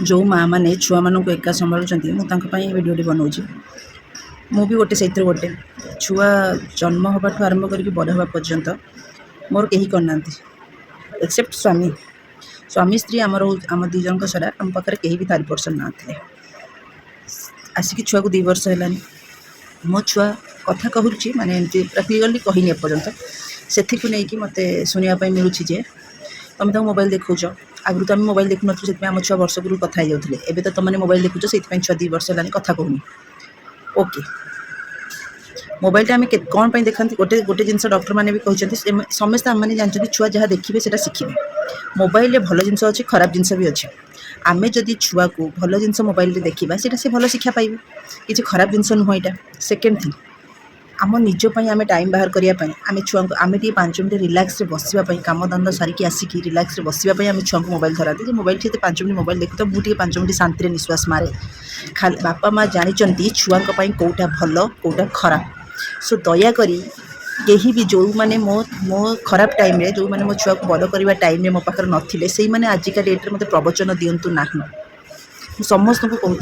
जो माँ मैंने छुआ मानक एका संभालुंट मुझे भिडियोटी बनाऊँगी मु भी गोटे से गोटे छुआ जन्म हवा आरंभ कर बड़ हवा पर्यंत मोर कहीं करना एक्सेप्ट स्वामी स्वामी स्त्री आम दी जन छड़ा आम पाखे कहीं भी 3% ना थे आसिक छुआ को 2 वर्ष है मो छुआ कथा कहूँ माने पूरा क्लीयरली कहनी एपर्यंत से नहीं मत शुणापी मिलूँ जे तुम तो मोबाइल देखुच आगु तो आम मोबाइल देखु नु से आम छुआ वर्ष गुरु कथा जाऊे एवं तो तुमने मोबाइल देखुच से छुआ 2 वर्ष है कथा कहूनी ओके मोबाइल आम कौन पर देखा गोटे गोटे जिन डॉक्टर मैंने भी कहते समस्त आम मैंने जानते छुआ जहाँ देखिए से शिखे मोबाइल भल जिन अच्छे खराब जिनस भी अच्छे आमे जदि छुआ को भल जिन मोबाइल देखा से भल शिक्षा पाइबे किसी खराब जिनस नुह यहाँ सेकेंड थिंग आम निजपाई आम टाइम बाहर करने आम छुआ आम 5 मिनट रिलैक्स बसापी कम धंदा सारिकी आसिक रिलैक्स बसापी आम छुआ को मोबाइल धराते मोबाइल से 5 मिनट मोबाइल देखो तो मुझे 5 मिनट शांति निश्वास मारे खाली बापा माँ जानते छुआ कौटा भल कौटा खराब सो दयाकोरी कहीं भी जो मैंने मो खराब टाइम रे जो मैंने मो छुआ को बड़ करवा टाइम रे मो पाखर नथिले से मैंने आजिका डेट रे मते प्रवचन दिंतु ना समस्त को कहूँ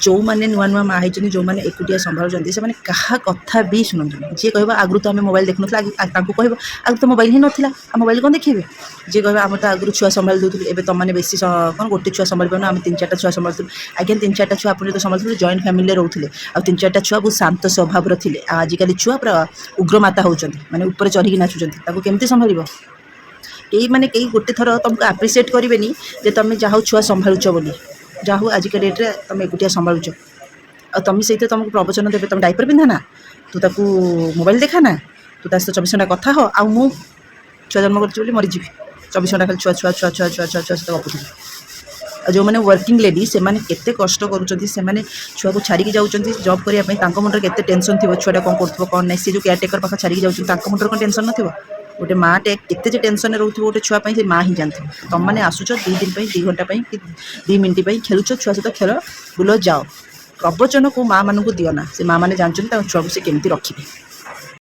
जो मैंने नुआ नुआ माँ होती जो मैंने एकुटिया संभालुंट से क्या कथा भी शुणु जी कह आगु तो आम मोबाइल देखु कह आगु तो मोबाइल ही नाला मोबाइल कौन देखिए जी कह आम तो आगु छुआ संभाल दूसरी एवं तुमने बेस कौन गोटे छुआ संभाल पार आम 3-4टा छुआ संभालू आज्ञा 3-4टा छुआ आप जो संभालते जॉइंट फैमिली रोते आ 3-4टा छुआ बहुत शांत स्वभाव थे आजिकल छुआ पूरा उग्रमाता होती माने ऊपर चढ़ी नाचुंट केमती संभाल कई मैंने कई गोटे थर तुमको आप्रिसीएट करेनि जे तुम जहाँ छुआ संभालुच बोली जाहू आजिका डेट रे तुम एकुटिया संभालुच आ तुम से तुमको प्रवचन देवे तुम डाइपर पिंधा ना तू ताकू मोबाइल देखा ना तू ता 24 घंटा कथा हो आ मु छुआ जन्म कर मरीजी 24 घंटा खाली छुआ छुआ छुआ छुआ छुआ छुआ छुआ गपुथि जो मैंने वर्किंग लेडी से माने केते कष्ट करूछंती से माने छुआ को छाड़ी जाउछंती जॉब करिया पई तांको मुंडर केते टेंशन थिबो छुआटा कोन करथबो कोन नै से जो केयरटेकर पाखा छाड़ी जाउछंती तांको मुंडर कोन टेंशन नथिबो गोटे माँ टे केते टेंशन रोथ गोटे छुआ से माँ ही जानते तुम मैंने आसुच 2 दिन 2 घंटा कि 2 मिनट खेलुच छुआ सहित खेल बुल जाओ प्रवचन को माँ मानू दियो ना से माँ मैंने जानते छुआ को से केमती रखिए